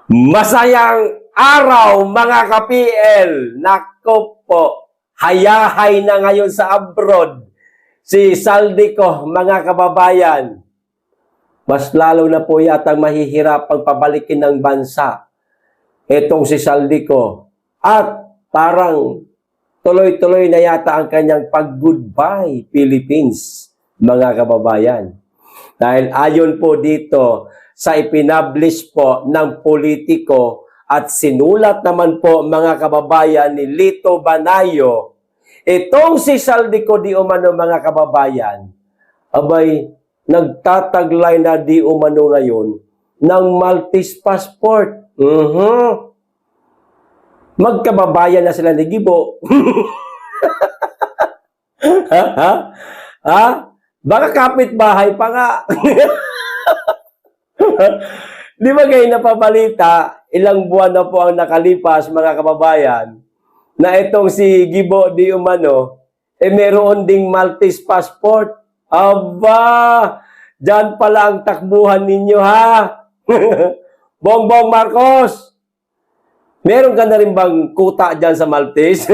Masayang araw mga ka-PL. Nako po, hayahay na ngayon sa abroad si Saldico mga kababayan. Mas lalo na po yatang mahihirapang pabalikin ng bansa itong si Saldico. At parang tuloy-tuloy na yata ang kanyang pag-goodbye Philippines mga kababayan. Dahil ayon po dito sa ipinablish po ng politiko at sinulat naman po mga kababayan ni Lito Banayo, itong si Saldico di umano mga kababayan, abay nagtataglay na di umano ngayon ng Maltese passport. Magkababayan na sila ni Gibo. Ha? Baka kapitbahay pa nga. Di ba kayo napabalita, ilang buwan na po ang nakalipas mga kababayan, na itong si Gibo di umano, meron ding Maltese passport. Aba, dyan pala ang takbuhan ninyo ha. Bongbong Marcos, meron ka na rin bang kuta dyan sa Maltese?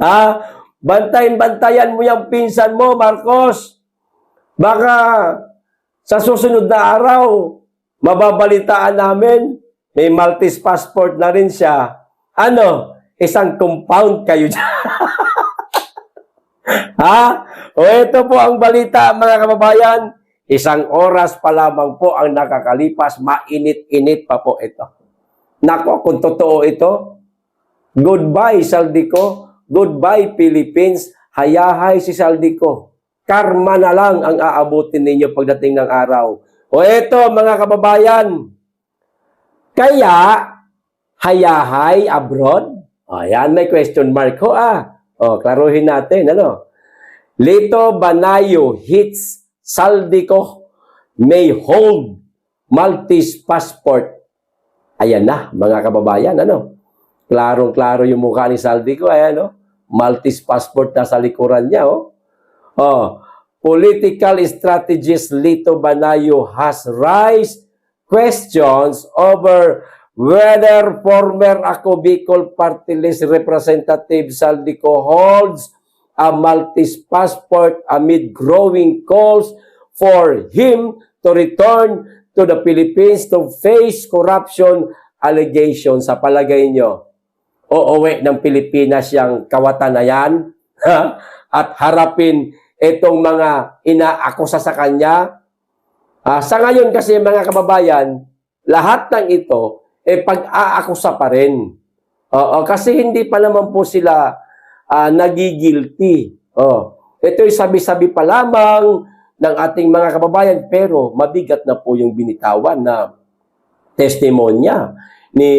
Ha? Bantayan mo yung pinsan mo, Marcos. Baka sa susunod na araw, mababalitaan namin, may Maltese passport na rin siya. Ano? Isang compound kayo dyan. Ha? O ito po ang balita mga kababayan. Isang oras pa lamang po ang nakakalipas. Mainit-init pa po ito. Nako, kung totoo ito, goodbye Saldico. Goodbye Philippines. Hayahay si Saldico. Karma na lang ang aabutin ninyo pagdating ng araw. O eto mga kababayan, kaya hayahay abroad? O yan, may question mark ho O, klaruhin natin, ano? Lito Banayo hits Saldico may hold Maltese passport. Ayan na, mga kababayan, ano? Klarong-klaro yung mukha ni Saldico, ayan, no? Maltese passport na sa likuran niya, political strategist Lito Banayo has raised questions over whether former Ako Bicol Party List Representative Saldico holds a Maltese passport amid growing calls for him to return to the Philippines to face corruption allegations. Sa palagay nyo, uuwi ng Pilipinas yung kawatan na yan at harapin itong mga inaakusa sa kanya. Sa ngayon kasi mga kababayan, lahat ng ito pag-aakusa pa rin. Kasi hindi pa naman po sila nagigilty. Ito'y sabi-sabi pa lamang ng ating mga kababayan, pero mabigat na po yung binitawan na testimonya ni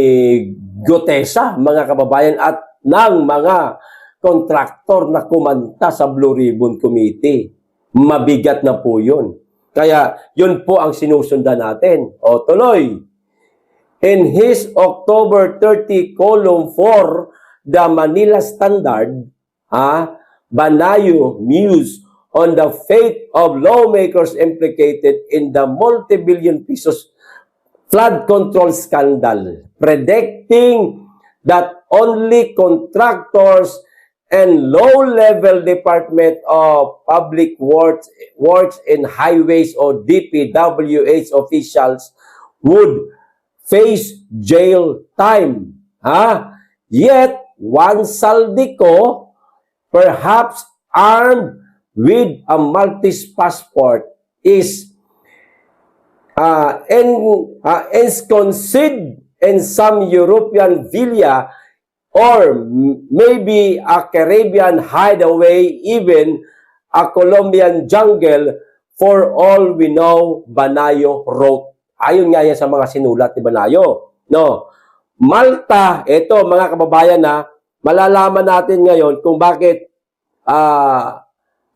Gutesa, mga kababayan, at ng mga kontraktor na kumanta sa Blue Ribbon Committee. Mabigat na po yun. Kaya yun po ang sinusundan natin. Tuloy. In his October 30 column for the Manila Standard, Banayo mused on the fate of lawmakers implicated in the multi-billion pesos flood control scandal, predicting that only contractors and low-level Department of Public Works and Highways or DPWH officials would face jail time. Yet, one Saldico, perhaps armed with a Maltese passport, is ensconced in some European villa or maybe a Caribbean hideaway, even a Colombian jungle, for all we know, Banayo wrote. Ayon nga yan sa mga sinulat ni Banayo. Malta, ito mga kababayan malalaman natin ngayon kung bakit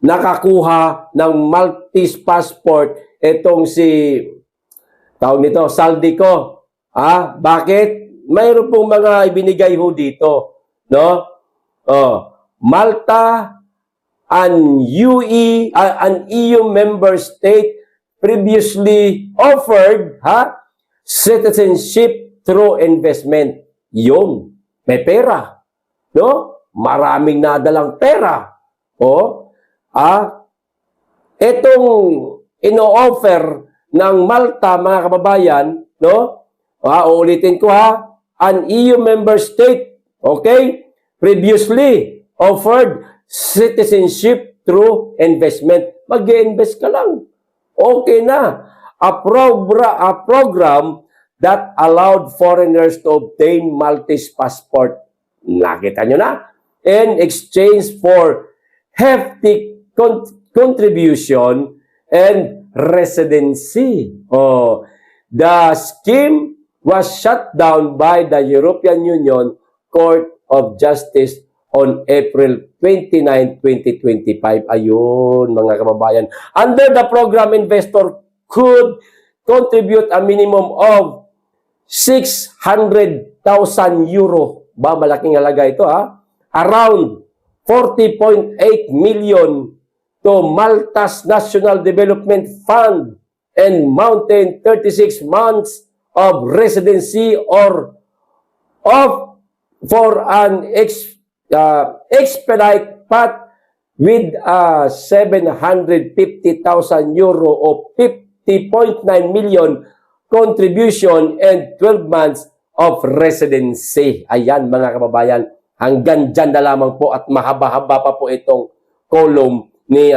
nakakuha ng Maltese passport itong si Saldico. Bakit? Mayroon pong mga ibinigay ho dito, Malta, an EU member state previously offered citizenship through investment. Yun, may pera. No? Maraming nadalang pera. O, itong ino-offer ng Malta, mga kababayan, no? Uulitin ko ha, an EU member state, okay, previously offered citizenship through investment. Mag-i-invest ka lang. Okay na. A program that allowed foreigners to obtain Maltese passport. Nakita nyo na? In exchange for hefty contribution and residency. The scheme was shut down by the European Union Court of Justice on April 29, 2025. Ayun, mga kababayan. Under the program, investor could contribute a minimum of 600,000 euro. Malaking halaga ito, ha? Around 40.8 million to Malta's National Development Fund and mountain 36 months of residency or for an expedite path with 750,000 euro o 50.9 million contribution and 12 months of residency. Ayan, mga kababayan, hanggang dyan na lamang po at mahaba-haba pa po itong column ni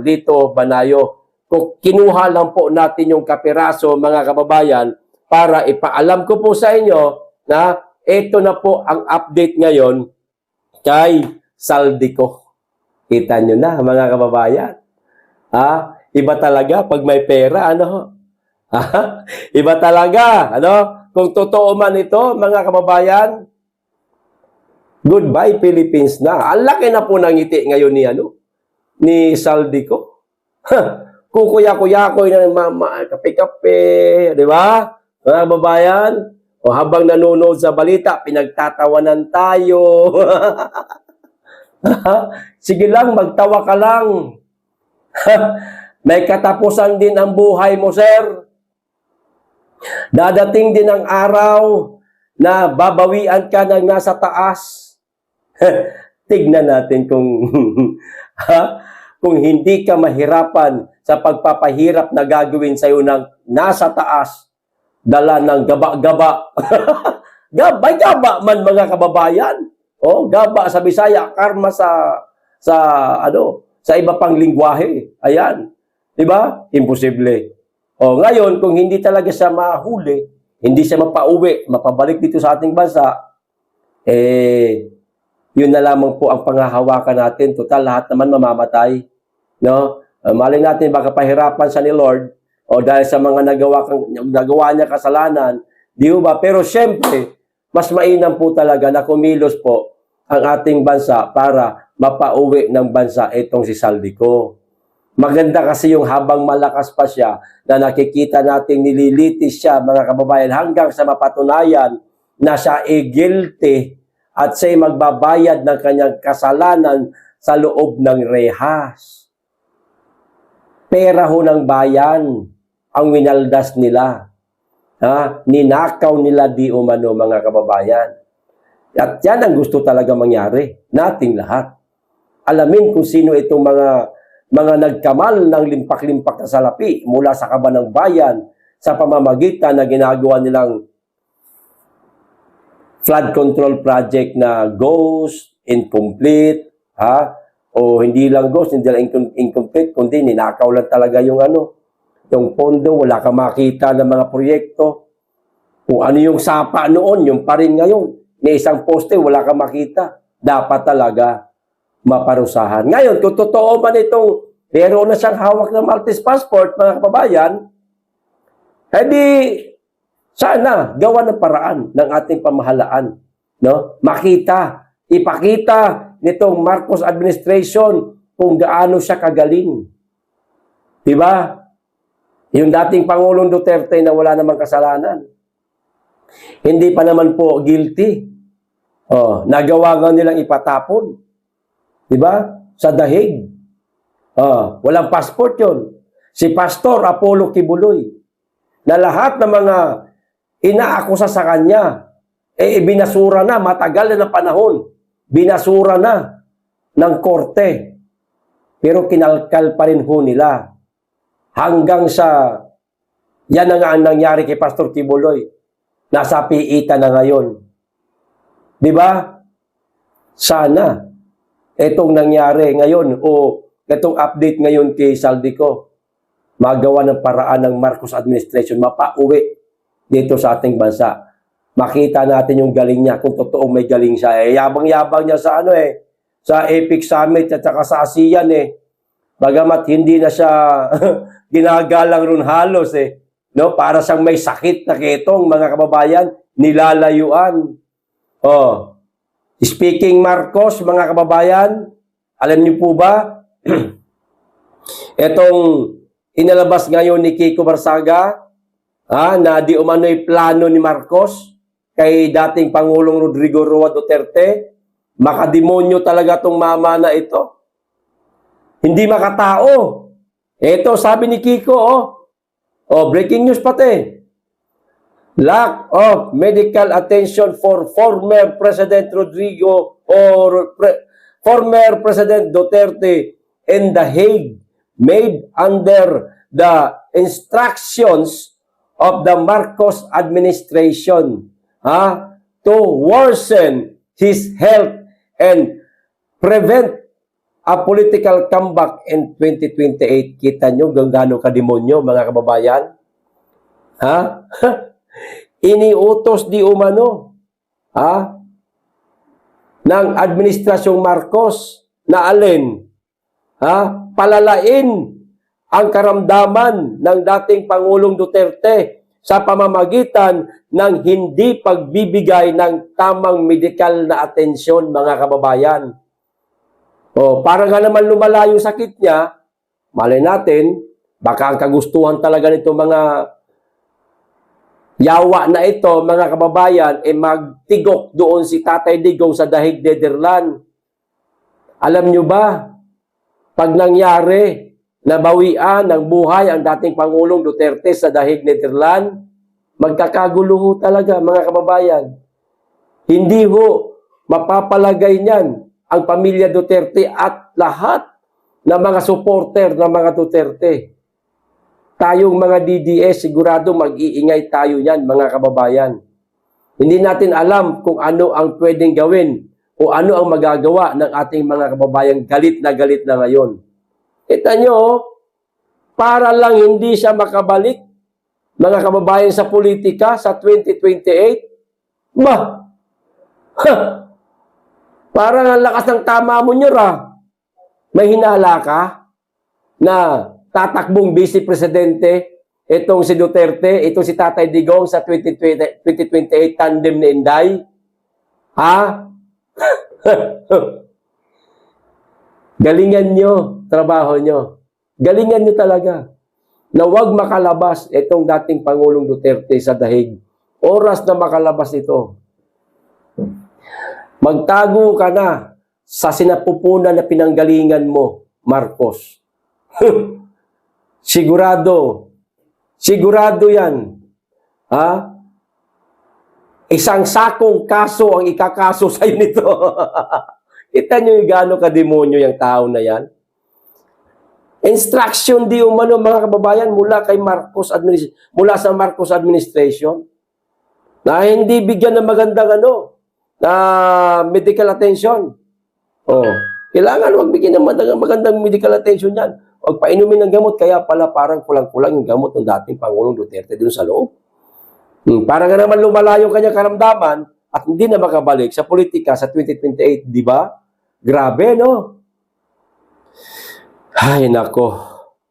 Lito Banayo. Kung kinuha lang po natin yung kapiraso, mga kababayan, para ipaalam ko po sa inyo na ito na po ang update ngayon kay Saldico. Kita nyo na, mga kababayan. Iba talaga pag may pera, ano? Iba talaga, ano? Kung totoo man ito, mga kababayan, goodbye Philippines na. Ang laki na po ng ngiti ngayon ni Saldico. Kukuya-kuya-kuy na kape-kape, di ba? Mga kababayan, o habang nanonood sa balita, pinagtatawanan tayo. Sige lang, magtawa ka lang. May katapusan din ang buhay mo, sir. Dadating din ang araw na babawian ka ng nasa taas. Tignan natin kung hindi ka mahirapan sa pagpapahirap na gagawin sa iyo ng nasa taas, dala ng gaba-gaba. Gaba man, mga kababayan. Gaba sa Bisaya, karma sa iba pang lingwahe. Ayan. 'Di ba? Imposible. Ngayon, kung hindi talaga siya mahuli, hindi siya mapauwi, mapabalik dito sa ating bansa, yun na lamang po ang panghahawakan natin. Total, lahat naman mamamatay. No? Malay natin, baka pahirapan siya ni Lord, dahil sa mga nagawa niya kasalanan, di ba? Pero syempre, mas mainam po talaga na kumilos po ang ating bansa para mapauwi ng bansa itong si Saldico. Maganda kasi yung habang malakas pa siya na nakikita nating nililitis siya, mga kababayan, hanggang sa mapatunayan na siya guilty at siya'y magbabayad ng kanyang kasalanan sa loob ng rehas. Pera ho ng bayan ang winaldas nila. Ninakaw nila di umano, mga kababayan. At yan ang gusto talaga mangyari, nating lahat. Alamin kung sino itong mga nagkamal ng limpak-limpak na salapi mula sa kaban ng bayan sa pamamagitan na ginagawa nilang flood control project na ghost, incomplete, o hindi lang ghost, hindi lang incomplete, kundi ninakaw lang talaga yung pondo, wala ka makita ng mga proyekto. Kung ano yung sapa noon, yung pa rin ngayon. May isang poste, wala ka makita. Dapat talaga maparusahan. Ngayon, kung totoo man itong meron na siyang hawak ng Maltese passport, mga kababayan, sana gawa ng paraan ng ating pamahalaan. No? Ipakita nitong Marcos administration kung gaano siya kagaling. Diba? Yung dating Pangulong Duterte na wala namang kasalanan. Hindi pa naman po guilty. Nagawa nga nilang ipatapon. Diba? Sa dahig. Walang passport yun. si Pastor Apollo Kibuloy, na lahat ng mga inaakusa sa kanya, ibinasura na, matagal na ng panahon, binasura na ng korte. Pero kinalkal pa rin ho nila. Hanggang sa, yan na nga ang nangyari kay Pastor Kibuloy. Nasa piitan na ngayon. Di ba? Sana, itong nangyari ngayon, o itong update ngayon kay Saldico, magawa ng paraan ng Marcos administration, mapauwi dito sa ating bansa. Makita natin yung galing niya, kung totoong may galing siya. Yabang-yabang niya sa sa Epic Summit at saka sa ASEAN Bagamat hindi na siya ginagalang ron halos no? Para siyang may sakit na ketong, mga kababayan, nilalayuan. Oh. Speaking Marcos, mga kababayan, alam niyo po ba, itong inalabas ngayon ni Kiko Barsaga, na di umano'y plano ni Marcos kay dating Pangulong Rodrigo Roa Duterte, makademonyo talaga tong mama na ito. Hindi makatao. Ito, sabi ni Kiko, breaking news pati. Lack of medical attention for former President Rodrigo or former President Duterte in The Hague made under the instructions of the Marcos administration to worsen his health and prevent a political comeback in 2028. Kita nyo gaano kademonyo, mga kababayan? Iniutos di umano ng administrasyong Marcos na alin? Palalain ang karamdaman ng dating Pangulong Duterte sa pamamagitan ng hindi pagbibigay ng tamang medikal na atensyon, mga kababayan. Para nga naman lumala yung sakit niya, malay natin, baka ang kagustuhan talaga nito mga yawa na ito, mga kababayan, magtigok doon si Tatay Digong sa The Hague, Netherlands. Alam nyo ba, pag nangyari, nabawian ng buhay ang dating Pangulong Duterte sa The Hague, Netherlands, magkakagulo ho talaga, mga kababayan. Hindi ho mapapalagay niyan ang pamilya Duterte at lahat ng mga supporter ng mga Duterte. Tayong mga DDS, sigurado mag-iingay tayo yan, mga kababayan. Hindi natin alam kung ano ang pwedeng gawin o ano ang magagawa ng ating mga kababayan galit na ngayon. Kita nyo, para lang hindi siya makabalik, mga kababayan, sa politika sa 2028, parang ang lakas ng tama mo nyo, may hinala ka na tatakbong vice presidente itong si Duterte, itong si Tatay Digong sa 2028 tandem ni Inday. Galingan nyo, trabaho nyo. Galingan nyo talaga na huwag makalabas itong dating Pangulong Duterte sa The Hague. Oras na makalabas ito. Magtago ka na sa sinapupunan na pinanggalingan mo, Marcos. Sigurado yan. Isang sakong kaso ang ikakaso sa'yo nito. Kita nyo yung gaano kademonyo yung tao na yan? Instruction di umano, mga kababayan, mula sa Marcos administration na hindi bigyan ng magandang na medical attention. Kailangan wag bigyan ng magandang medical attention yan. Huwag painumin ng gamot, kaya pala parang kulang-kulang yung gamot ng dating Pangulong Duterte dun sa loob. Para nga naman lumalayo kanyang karamdaman at hindi na makabalik sa politika sa 2028, di ba? Grabe, no? Ay, nako.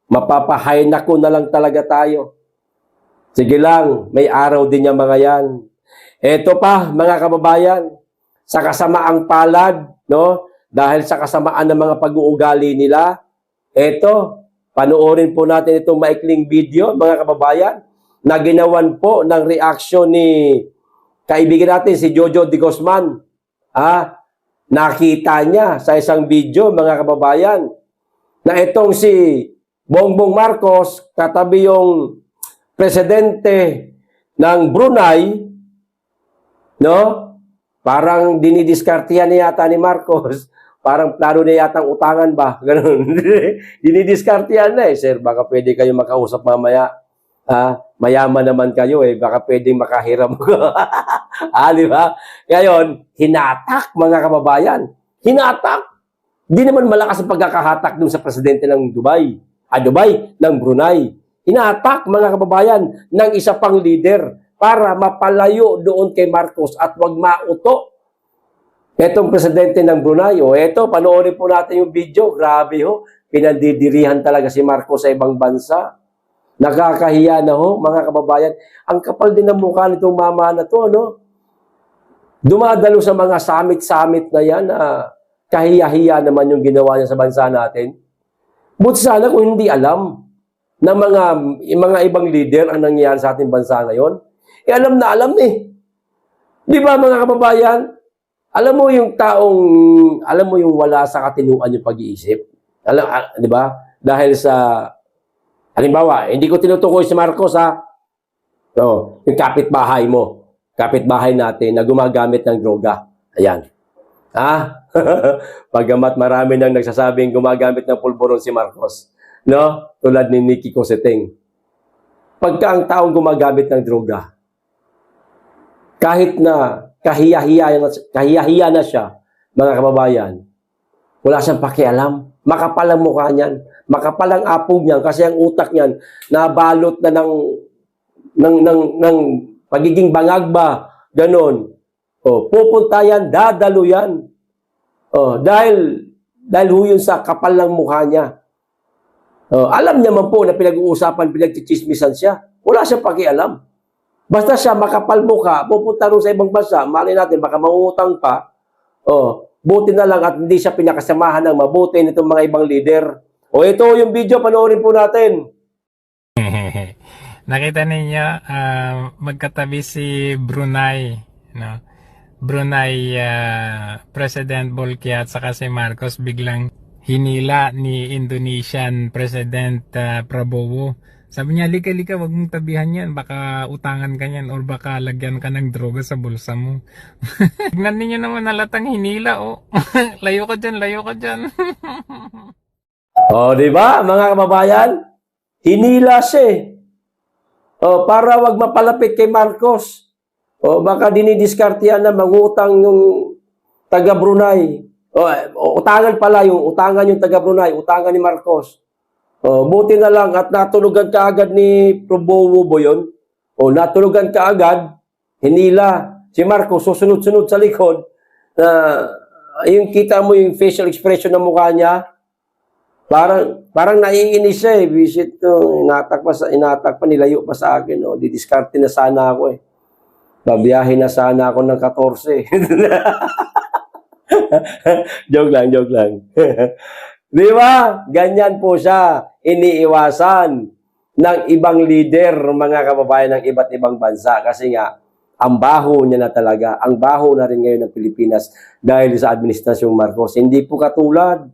Mapapahay nako na lang talaga tayo. Sige lang, may araw din yung mga yan. Eto pa, mga kababayan, sa kasamaang palad, no? Dahil sa kasamaan ng mga pag-uugali nila, eto, panoorin po natin itong maikling video, mga kababayan, na ginawan po ng reaksyon ni kaibigan natin, si Jojo de Guzman. Nakita niya sa isang video, mga kababayan, na itong si Bongbong Marcos, katabi yung presidente ng Brunei, no? Parang dinidiskartihan niya yata ni Marcos. Parang plano niya yata utangan ba? Ganun. Dinidiskartihan na eh. Sir, baka pwede kayo makausap mamaya. Mayaman naman kayo eh. Baka pwedeng makahiram ko. Di ba? Ngayon, hinatak mga kababayan. Hinatak. Di naman malakas ang pagkakahatak dun sa presidente ng Dubai. Ng Brunei. Hinatak mga kababayan ng isa pang leader para mapalayo doon kay Marcos at wag mauto. Etong presidente ng Brunei, eto, panoorin po natin yung video. Grabe ho, pinandidirihan talaga si Marcos sa ibang bansa. Nakakahiya na ho, mga kababayan. Ang kapal din ng mukha nitong mama na to, ano? Dumadalo sa mga summit-summit na yan, kahiya-hiya naman yung ginawa niya sa bansa natin. Buti sana kung hindi alam ng mga ibang leader ang nangyayari sa ating bansa ngayon. Alam na alam eh. Di ba mga kababayan? Alam mo yung alam mo yung wala sa katinuan yung pag-iisip? Di ba? Dahil sa, halimbawa, hindi ko tinutukoy si Marcos ha. Yung kapitbahay mo. Kapitbahay natin na gumagamit ng droga. Ayan. Pagamat marami nang nagsasabing gumagamit ng pulburon si Marcos. No? Tulad ni Nikki Cosseteng. Pagka ang taong gumagamit ng droga, kahit na kahiya-hiya na siya, mga kababayan, wala siyang pakialam. Makapal ang mukha niyan. Makapal ang apog niyan kasi ang utak niyan nabalot na ng pagiging bangag ba. Ganon. Pupunta yan, dadalo yan. Dahil ho yun sa kapal ng mukha niya. Alam niya man po na pinag-uusapan, pinagchichismisan siya. Wala siyang pakialam. Basta siya makapal mukha, pupunta rin sa ibang bansa, mali natin, baka mangutang pa. Buti na lang at hindi siya pinakasamahan ng mabuti nitong mga ibang leader. Ito yung video, panoorin po natin. Nakita ninyo, magkatabi si Brunei, no? Brunei President Bolkiah at saka si Marcos biglang hinila ni Indonesian President Prabowo. Sabi niya, lika-lika, wag mong tabihan yan. Baka utangan ka yan or baka lagyan ka ng droga sa bulsa mo. Tignan ninyo naman nalatang hinila, Layo ka dyan, layo ka dyan. Di ba, mga kababayan? Hinila siya. Para wag mapalapit kay Marcos. Baka dinidiskartihan na mangutang yung taga Brunei. Utangan pala yung taga Brunei, utangan ni Marcos. Buti na lang at natulugan kaagad ni Prabowo bo yun. Natulugan kaagad, hinila. Si Marcos susunod-sunod sa likod na yung kita mo yung facial expression ng mukha niya, parang naiinis siya eh. Visit to, inatak pa, nilayo pa sa akin. Didiskarte na sana ako eh. Babiyahin na sana ako ng 14. Joke lang. Di ba? Ganyan po siya. Iniiwasan ng ibang leader, mga kababayan ng iba't ibang bansa. Kasi nga, ang baho niya na talaga. Ang baho na rin ngayon ng Pilipinas dahil sa administrasyong Marcos. Hindi po katulad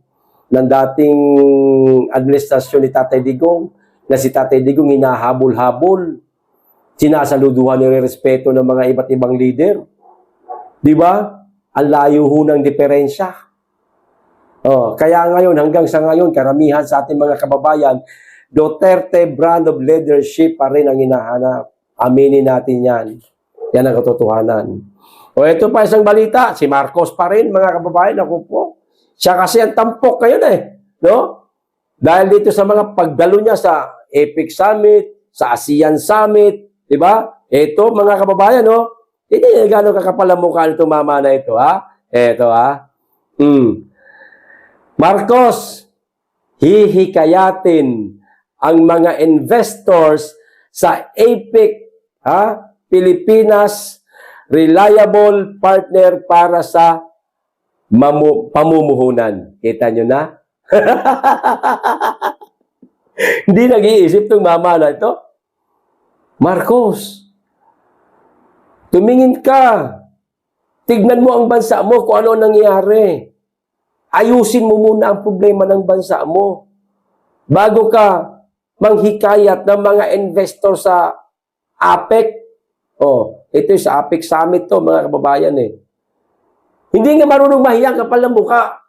ng dating administrasyon ni Tatay Digong, na si Tatay Digong hinahabol-habol. Sinasaluduhan ng respeto ng mga iba't ibang leader. Di ba? Ang layo ho ng diferensya. Kaya ngayon, hanggang sa ngayon, karamihan sa ating mga kababayan, Duterte brand of leadership pa rin ang hinahanap. Aminin natin yan. Yan ang katotohanan. Ito pa isang balita, si Marcos pa rin, mga kababayan, ako po. Siya kasi ang tampok kayo no? Dahil dito sa mga pagdalo niya sa APEC Summit, sa ASEAN Summit, di ba? Ito, mga kababayan, hindi gano'ng kakapal ang mukha nito mama na ito, Ito, Marcos, hihikayatin ang mga investors sa APEC, Pilipinas Reliable Partner para sa pamumuhunan. Kita nyo na? Hindi nag-iisip itong mama na ito. Marcos, tumingin ka. Tignan mo ang bansa mo kung ano nangyari. Ayusin mo muna ang problema ng bansa mo. bago ka manghikayat ng mga investor sa APEC. Oh, ito yung sa APEC Summit to, mga kababayan eh. Hindi nga marunong mahiyang kapal ng mukha.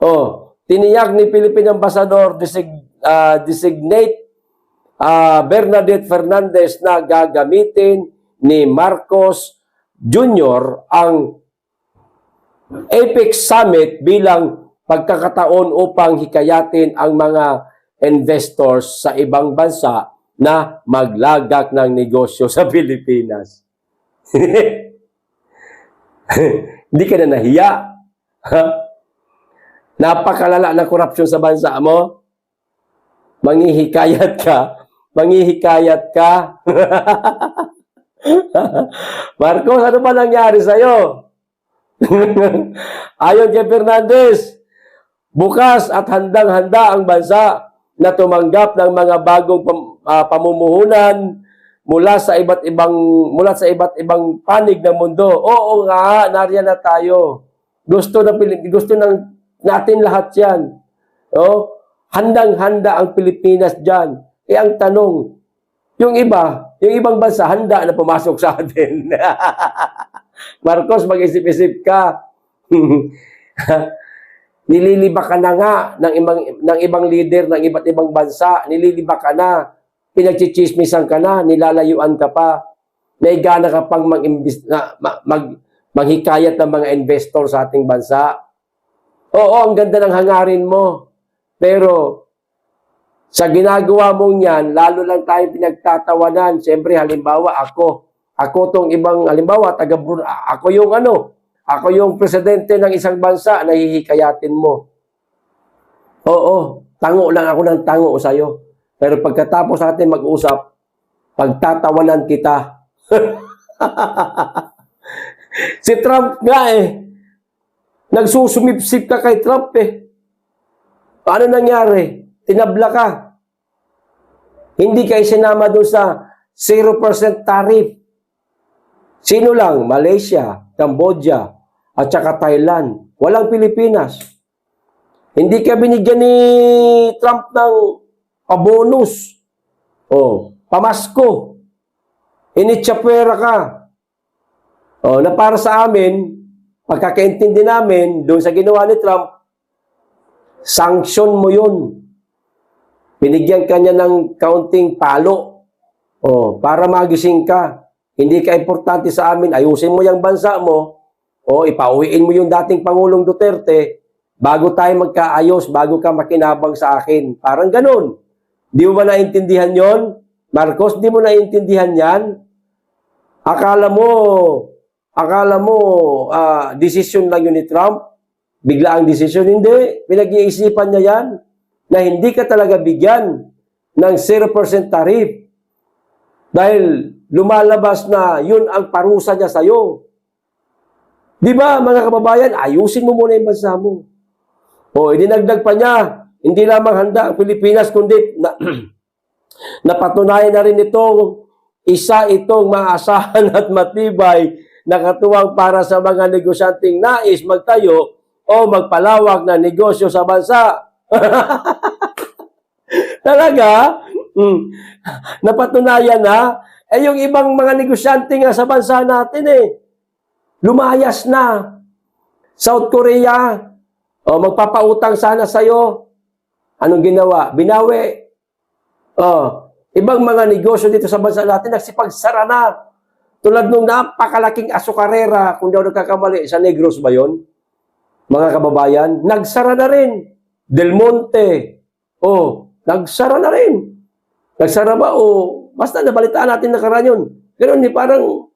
Oh, tiniyak ni Philippine Ambassador designate Bernadette Fernandez na gagamitin ni Marcos Jr. ang APEC Summit bilang pagkakataon upang hikayatin ang mga investors sa ibang bansa na maglagak ng negosyo sa Pilipinas. Hindi ka na nahiya? Ha? Napakalala na korupsyon sa bansa mo? Manghihikayat ka? Manghihikayat ka? Marcos, ano ba nangyari sa'yo? Ayon kay Fernandez, bukas at handang-handa ang bansa na tumanggap ng mga bagong pamumuhunan mula sa iba't ibang panig ng mundo. Oo nga, nariyan na tayo. Gusto natin lahat 'yan. Oh, handang-handa ang Pilipinas diyan. Eh ang tanong, yung ibang bansa handa na pumasok sa atin. Marcos, mag-isip-isip ka. Nililibak ka na nga ng ibang leader ng iba't ibang bansa. Nililibak ka na. Pinagchichismisan ka na. Nilalayuan ka pa. Naigana ka pang maghikayat ng mga investor sa ating bansa. Oo, ang ganda ng hangarin mo. Pero sa ginagawa mong yan, lalo lang tayo pinagtatawanan. Siyempre, halimbawa, ako tong ibang, halimbawa, ako yung presidente ng isang bansa, nahihikayatin mo. Oo, tango lang ako ng tango sa'yo. Pero pagkatapos natin mag-usap, pagtatawanan kita. Si Trump nga eh, nagsusumipsip ka kay Trump eh. Paano nangyari? Tinabla ka. Hindi ka isinama doon sa 0% tariff. Sino lang? Malaysia, Cambodia, at saka Thailand. Walang Pilipinas. Hindi ka binigyan ni Trump ng pabonus. O, pamasko. Initsapwera ka. O, na para sa amin, pagkakaintindi namin, doon sa ginawa ni Trump, sanction mo yun. Binigyan ka niya ng kaunting palo. O, para magising ka. Hindi ka importante sa amin, ayusin mo yung bansa mo, o ipauwiin mo yung dating Pangulong Duterte, bago tayo magkaayos, bago ka makinabang sa akin. Parang ganun. Di mo ba naintindihan yon? Marcos, di mo naintindihan yan? Akala mo, desisyon lang yun ni Trump? Bigla ang desisyon? Hindi. Pinag-iisipan niya yan na hindi ka talaga bigyan ng 0% tariff. Dahil lumalabas na yun ang parusa niya sa'yo. Di ba, mga kababayan, ayusin mo muna yung bansa mo. O, idinagdag pa niya, hindi lamang handa ang Pilipinas, kundi napatunayan na rin itong maasahan at matibay na katuwang para sa mga negosyanteng nais magtayo o magpalawak na negosyo sa bansa. Talaga? Napatunayan na. Eh yung ibang mga negosyante nga sa bansa natin lumayas na. South Korea, magpapautang sana sa'yo. Anong ginawa? Binawi. Ibang mga negosyo dito sa bansa natin, nagsipagsara na. Tulad nung napakalaking asukarera, kung daw nagkakamali, sa Negros ba yun? Mga kababayan, nagsara na rin. Del Monte, nagsara na rin. Nagsara ba? Basta nabalitaan natin nakaraan yun. Ganun, parang,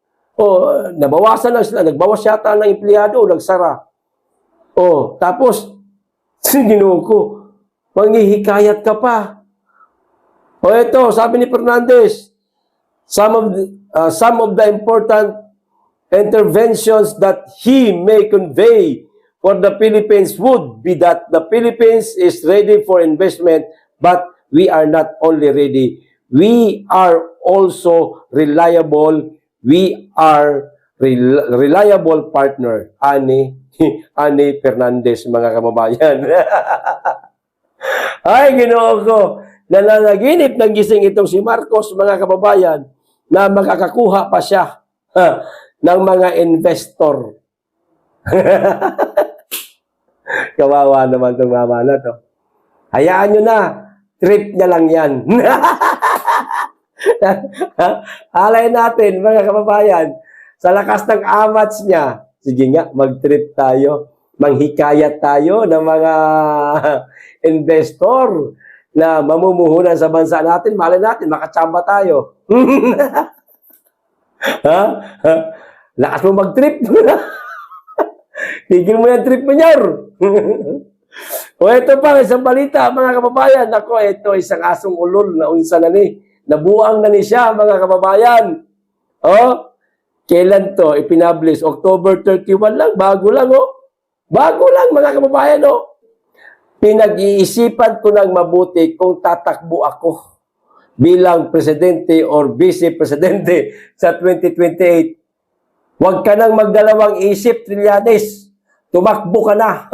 nabawasan na sila. Nagbawas yata ng empleyado, nagsara. Tapos, Ginoo ko, manghihikayat ka pa. Ito, sabi ni Fernandez, some of the important interventions that he may convey for the Philippines would be that the Philippines is ready for investment, but we are not only ready, we are also reliable. We are reliable partner. Ani Fernandez, mga kababayan. Ay, Ginoo ko, nananaginip ng gising itong si Marcos, mga kababayan, na makakakuha pa siya ng mga investor. Kawawa naman itong mama na to. Hayaan nyo na, trip niya lang yan. Alay natin, mga kababayan, sa lakas ng amats niya, sige nga, mag-trip tayo, manghikayat tayo ng mga investor na mamumuhunan sa bansa natin, malay natin, makatsamba tayo. Ha? Lakas mo mag-trip. Tigil mo yung trip mo niyan. O ito pa, isang balita, mga kababayan. Ako, ito, isang asong ulol na unsa na ni. Nabuang na ni siya, mga kababayan. O, kailan to? Ipinablish. October 31 lang. Bago lang, o. Bago lang, mga kababayan, o. Pinag-iisipan ko ng mabuti kung tatakbo ako bilang presidente or vice-presidente sa 2028. Huwag ka nang magdalawang isip, Trillanes. Tumakbo ka na.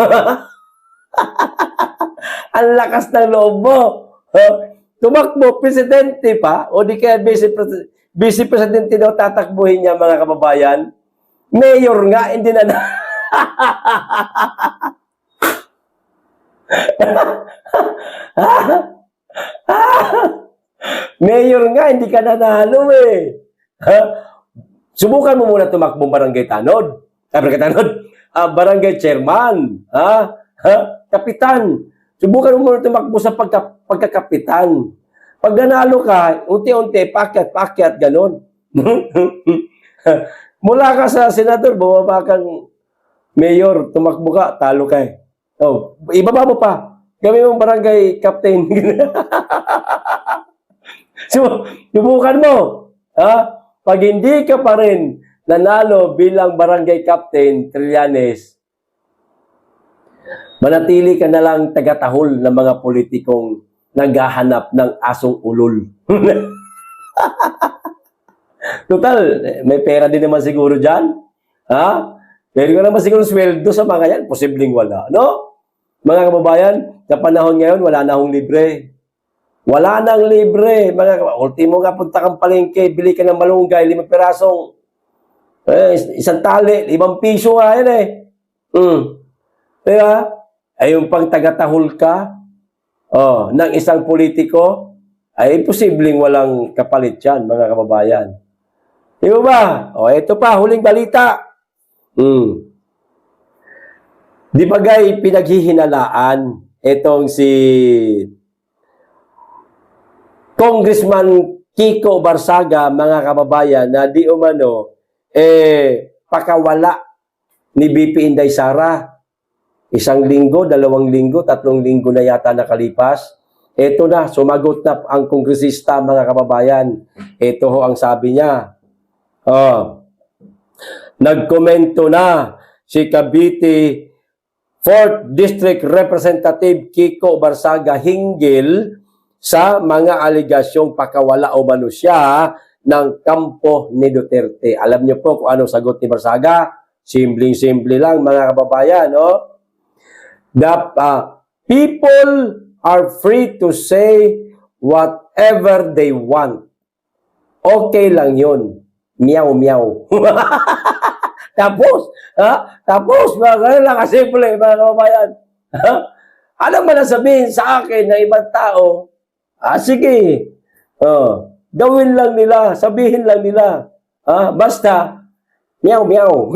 Ang lakas ng loob mo. Tumakbo, presidente pa, o di kaya vice-presidente daw tatakbuhin niya, mga kababayan. Mayor nga, hindi na Mayor nga, hindi ka nanalo eh. Subukan mo muna tumakbong barangay tanod. Barangay tanod? Barangay chairman. Kapitan. Subukan mo muna tumakbo sa pagkakapitan. Pag nanalo ka, unti-unti, pakyat, ganon. Mula ka sa senador, bumaba kang mayor, tumakbo ka, talo ka eh. Oh, ibaba mo pa. Kami mong barangay captain. Subukan mo. Pag hindi ka pa rin nanalo bilang barangay captain, Trillanes, manatili ka na lang tagatahol ng mga politikong naghahanap ng asong ulol. Total, may pera din naman siguro dyan. Meron ka naman siguro sweldo sa mga yan. Posibleng wala, no? Mga kababayan, sa panahon ngayon, wala na akong libre. Wala nang libre. Ultimo nga, punta kang palengke, bili ka ng malunggay, 5 pirasong, isang tali, 5 piso nga yan eh. Diba? Ay yung pang tagatahol ka, ng isang politiko, ay posibleng walang kapalit yan, mga kababayan. Di ba? Ito pa, huling balita. Di bagay pinaghihinalaan itong si Congressman Kiko Barsaga, mga kababayan, na di umano, pakawala ni BP Inday Sara. 1 linggo, 2 linggo, 3 linggo na yata nakalipas. Ito na, sumagot na ang kongresista, mga kababayan. Ito ho ang sabi niya. Nagkomento na si Cavite 4th District Representative Kiko Barsaga hinggil sa mga aligasyong pakawala o mano siya ng kampo ni Duterte. Alam niyo po kung anong sagot ni Barsaga? Simpleng-simple lang, mga kababayan, no? People are free to say whatever they want. Okay lang yun. Meow-meow. Tapos, mga lang kasimple, mga kababayan. Alam mo na sabihin sa akin ng ibang tao, sige, gawin lang nila, sabihin lang nila, basta, meow-meow.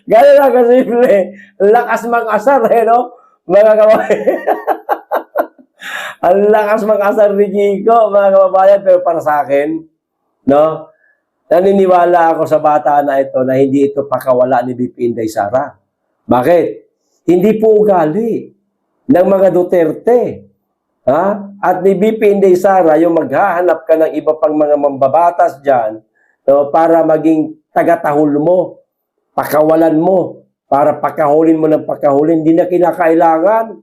Gano'n lang kasimple. Lakas mang-asar, no? Mga kababayan. Ang lakas mang-asar ni Kiko, mga kababayan, pero para sa akin, no? Naniniwala ako sa bata na ito na hindi ito pakawala ni BP Inday Sara. Bakit? Hindi po ugali ng mga Duterte. At ni BP Inday Sara, yung maghahanap ka ng iba pang mga mambabatas dyan, no, para maging tagatahol mo, pakawalan mo, para pakahulin mo ng pakahulin, hindi na kinakailangan.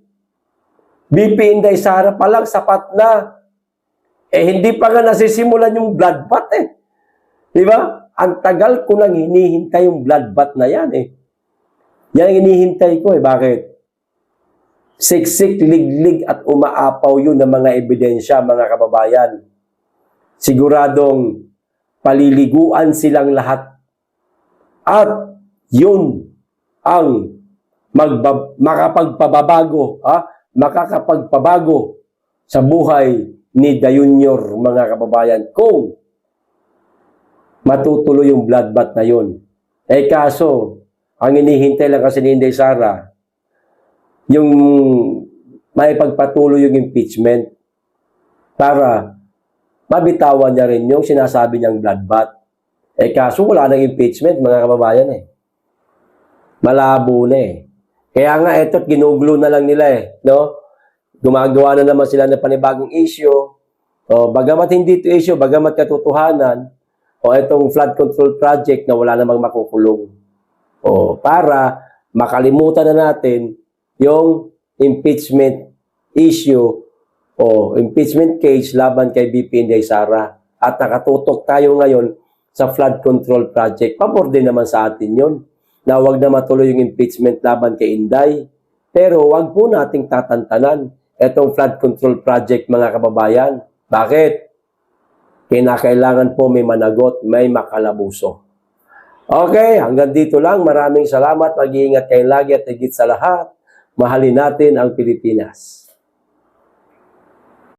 BP Inday Sara pa lang, sapat na. Hindi pa nga nasisimulan yung bloodbath eh. Di ba? Ang tagal ko nang hinihintay yung bloodbath na yan eh. Yan ang hinihintay ko eh. Bakit? Siksik, liglig at umaapaw yun ng mga ebidensya, mga kababayan. Siguradong paliliguan silang lahat. At yun ang makakapagpabago sa buhay ni Da Junior, mga kababayan, kung matutuloy yung bloodbath na yun. Eh kaso, ang inihintay lang kasi ni Inday Sara, yung may pagpatuloy yung impeachment para mabitawan niya rin yung sinasabi niyang bloodbath. Eh kaso wala nang impeachment, mga kababayan eh. Malabo na eh. Kaya nga eto't ginugulo na lang nila eh, no? Gumagawa na naman sila ng panibagong issue. O bagamat hindi ito issue, bagamat katotohanan, o itong flood control project na wala namang makukulong. O para makalimutan na natin yung impeachment issue o impeachment case laban kay BP Inday Sara. At nakatutok tayo ngayon sa flood control project. Pabor din naman sa atin yun na wag na matuloy yung impeachment laban kay Inday. Pero wag po nating tatantanan itong flood control project, mga kababayan. Bakit? Kinakailangan po may managot, may makalabuso. Okay, hanggang dito lang. Maraming salamat. Mag-iingat kayo lagi at higit sa lahat, mahalin natin ang Pilipinas.